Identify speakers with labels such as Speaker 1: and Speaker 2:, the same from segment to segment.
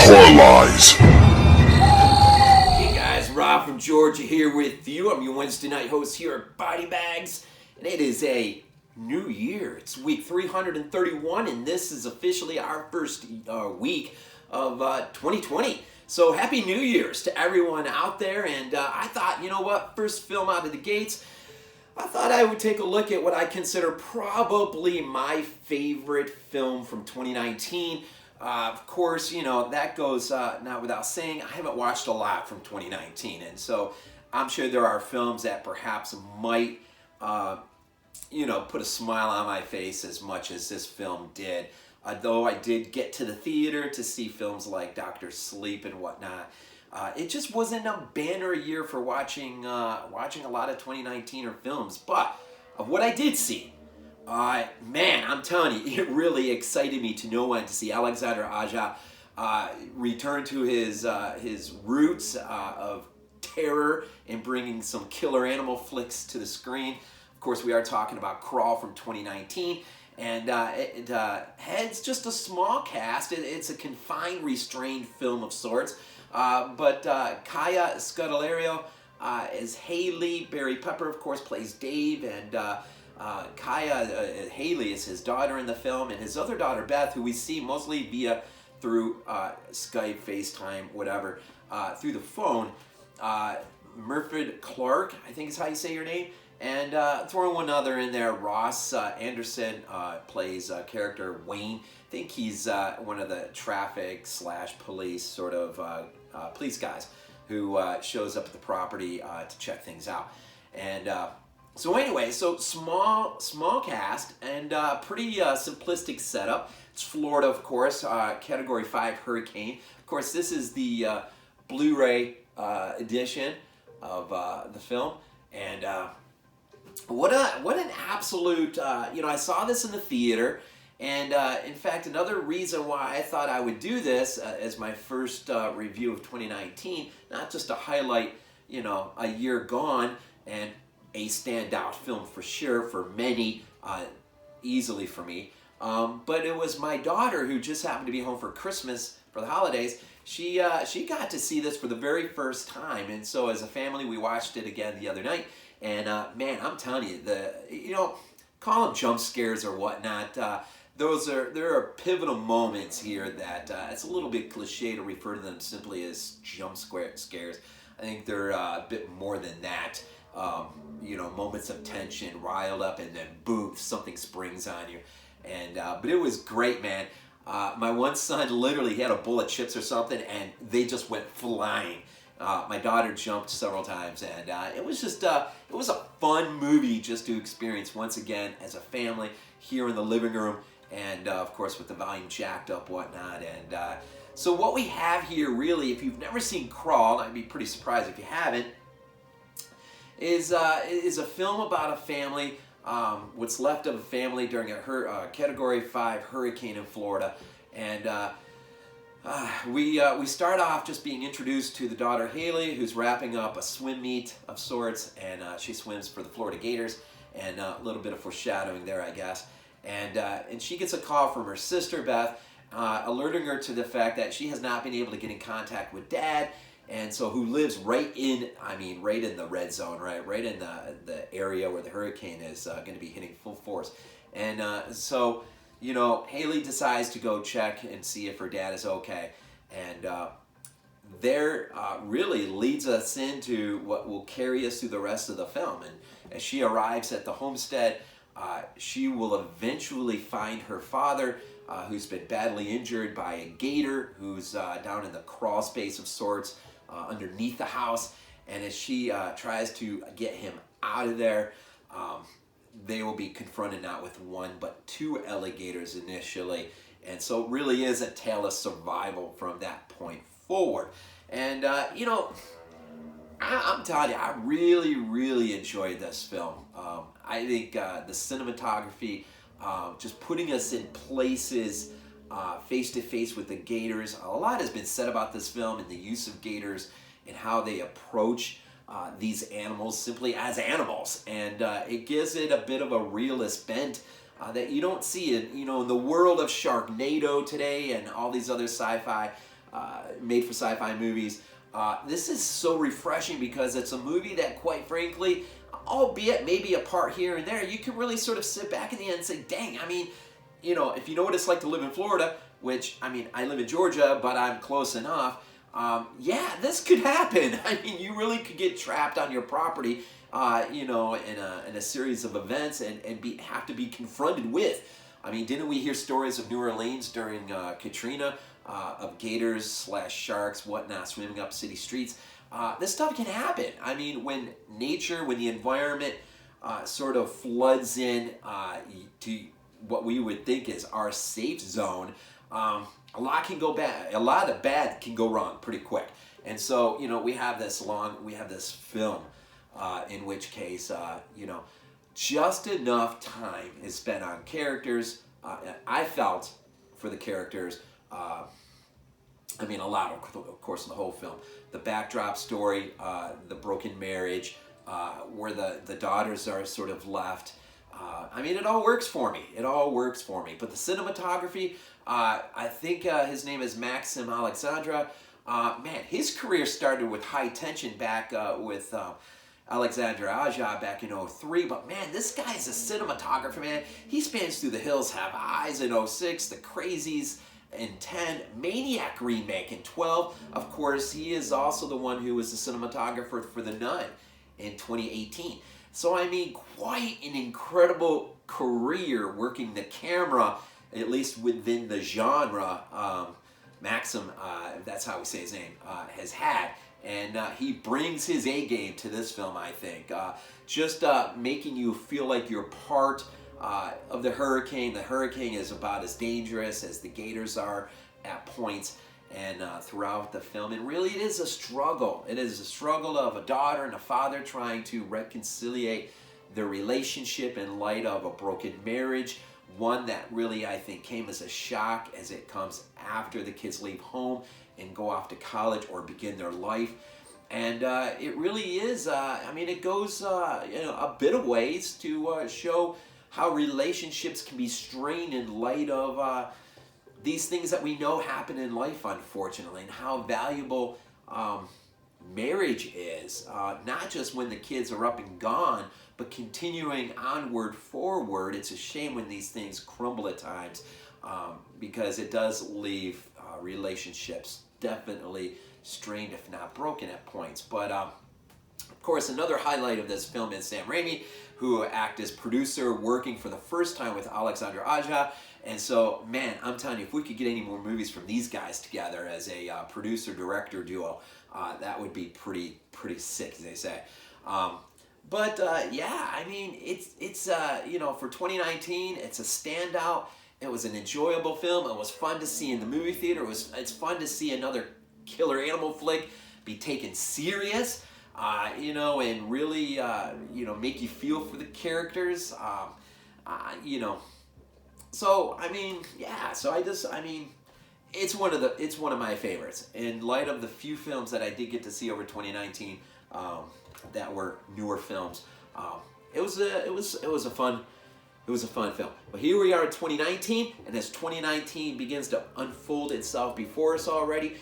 Speaker 1: Hardcore Lies.
Speaker 2: Hey guys, Rob from Georgia here with you. I'm your Wednesday night host here at BodyBags, and it is a new year. It's week 331, and this is officially our first week of 2020. So happy New Year's to everyone out there, and I thought, you know what, first film out of the gates, I thought I would take a look at what I consider probably my favorite film from 2019. Of course, you know, that goes not without saying, I haven't watched a lot from 2019, and so I'm sure there are films that perhaps might, put a smile on my face as much as this film did. Though I did get to the theater to see films like Dr. Sleep and whatnot, it just wasn't a banner year for watching a lot of 2019 films. But of what I did see, man, I'm telling you, it really excited me to no end to see Alexandre return to his roots of terror and bringing some killer animal flicks to the screen. Of course, we are talking about Crawl from 2019, and it has just a small cast. It's a confined, restrained film of sorts, but Kaya Scodelario is Haley. Barry Pepper, of course, plays Dave, and Haley is his daughter in the film, and his other daughter Beth, who we see mostly through Skype, FaceTime, whatever, through the phone. Morfydd Clark, I think is how you say your name, and throwing one other in there, Ross Anderson plays character Wayne. I think he's one of the traffic/police sort of police guys who shows up at the property to check things out, and. So anyway, so small cast and pretty simplistic setup. It's Florida, of course, Category 5 hurricane. Of course, this is the Blu-ray edition of the film, and what an absolute I saw this in the theater, and in fact, another reason why I thought I would do this as my first review of 2019, not just to highlight a year gone and a standout film for sure for many, easily for me. But it was my daughter, who just happened to be home for Christmas for the holidays. She got to see this for the very first time, and so as a family we watched it again the other night. And man, I'm telling you, call them jump scares or whatnot. There are pivotal moments here that it's a little bit cliche to refer to them simply as jump scares. I think they're a bit more than that. Moments of tension, riled up, and then boom, something springs on you. And but it was great, man. My one son literally had a bowl of chips or something, and they just went flying. My daughter jumped several times, and it was just it was a fun movie just to experience once again as a family here in the living room, and of course with the volume jacked up, whatnot. And so what we have here, really, if you've never seen Crawl, I'd be pretty surprised if you haven't, is a film about a family, what's left of a family during a Category 5 hurricane in Florida, and we start off just being introduced to the daughter Haley, who's wrapping up a swim meet of sorts, and she swims for the Florida Gators, and a little bit of foreshadowing there, I guess, and she gets a call from her sister Beth, alerting her to the fact that she has not been able to get in contact with Dad. And so who lives right in the red zone, right in the area where the hurricane is going to be hitting full force. And so, Haley decides to go check and see if her dad is okay. And there really leads us into what will carry us through the rest of the film. And as she arrives at the homestead, she will eventually find her father, who's been badly injured by a gator, who's down in the crawl space of sorts, underneath the house, and as she tries to get him out of there, they will be confronted not with one but two alligators initially, and so it really is a tale of survival from that point forward. And I'm telling you, I really enjoyed this film. I think the cinematography, just putting us in places face to face with the gators. A lot has been said about this film and the use of gators and how they approach these animals simply as animals, and it gives it a bit of a realist bent that you don't see in the world of Sharknado today and all these other sci-fi made for sci-fi movies. This is so refreshing because it's a movie that, quite frankly, albeit maybe a part here and there, you can really sort of sit back in the end and say, dang, I mean, you know, if you know what it's like to live in Florida, which, I mean, I live in Georgia, but I'm close enough, yeah, this could happen. I mean, you really could get trapped on your property, you know, in a series of events and have to be confronted with. I mean, didn't we hear stories of New Orleans during Katrina, of gators / sharks, whatnot, swimming up city streets? This stuff can happen. I mean, when nature, when the environment sort of floods in to what we would think is our safe zone, a lot can go bad. A lot of bad can go wrong pretty quick. And so, you know, we have this film, in which case, you know, just enough time is spent on characters. I felt for the characters. I mean, a lot, of course, in the whole film. The backdrop story, the broken marriage, where the daughters are sort of left. I mean, it all works for me. It all works for me. But the cinematography, I think his name is Maxim Alexandre. Man, his career started with High Tension back with Alexandre Aja back in 03. But man, this guy's a cinematographer, man. He spans Through the Hills Have Eyes in 06, The Crazies in 10, Maniac remake in 12. Of course, he is also the one who was the cinematographer for The Nun in 2018. So, I mean, quite an incredible career working the camera, at least within the genre, Maxim, that's how we say his name, has had. And he brings his A game to this film, I think. Just making you feel like you're part of the hurricane. The hurricane is about as dangerous as the gators are at points and throughout the film. And really, it is a struggle. It is a struggle of a daughter and a father trying to reconciliate their relationship in light of a broken marriage. One that really, I think, came as a shock as it comes after the kids leave home and go off to college or begin their life. And it really is, I mean, it goes you know, a bit of ways to show how relationships can be strained in light of these things that we know happen in life, unfortunately, and how valuable marriage is, not just when the kids are up and gone, but continuing onward, forward. It's a shame when these things crumble at times, because it does leave relationships definitely strained, if not broken at points. But of course, another highlight of this film is Sam Raimi, who acted as producer, working for the first time with Alexandre Aja. And so, man, I'm telling you, if we could get any more movies from these guys together as a producer-director duo, that would be pretty sick, as they say. But yeah, I mean, it's you know, for 2019, it's a standout. It was an enjoyable film. It was fun to see in the movie theater. It's fun to see another killer animal flick be taken serious, you know, and really, you know, make you feel for the characters, you know. So, I mean, yeah, so I mean, it's one of my favorites. In light of the few films that I did get to see over 2019, that were newer films, it was a fun film. But here we are in 2019, and as 2019 begins to unfold itself before us already,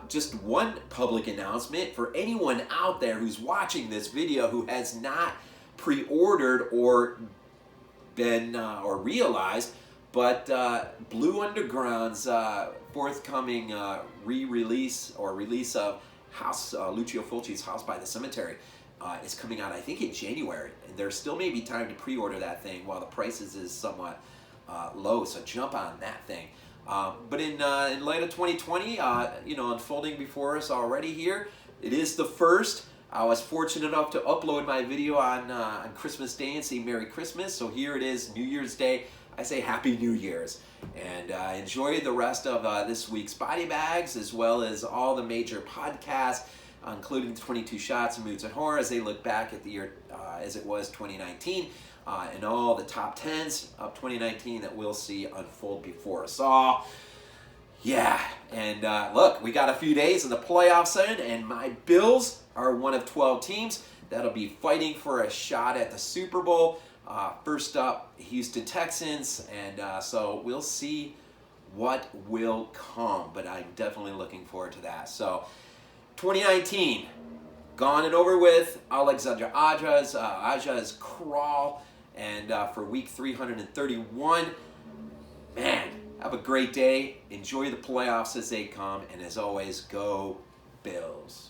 Speaker 2: just one public announcement for anyone out there who's watching this video who has not pre-ordered or been or realized, but Blue Underground's forthcoming re-release or release of Lucio Fulci's House by the Cemetery is coming out, I think, in January. And there still may be time to pre-order that thing while the prices is somewhat low, so jump on that thing. But in light of 2020, you know, unfolding before us already here, it is the first. I was fortunate enough to upload my video on Christmas Day and say Merry Christmas. So here it is, New Year's Day. I say Happy New Year's. And enjoy the rest of this week's BodyBags, as well as all the major podcasts, including 22 Shots and Moods and Horror, as they look back at the year as it was 2019, and all the top 10s of 2019 that we'll see unfold before us all. Yeah, and look, we got a few days in the playoffs in, and my Bills are one of 12 teams that'll be fighting for a shot at the Super Bowl. First up, Houston Texans, and so we'll see what will come, but I'm definitely looking forward to that. So 2019, gone and over with. Alexandre Aja's Crawl, and for week 331, man, have a great day. Enjoy the playoffs as they come, and as always, go Bills.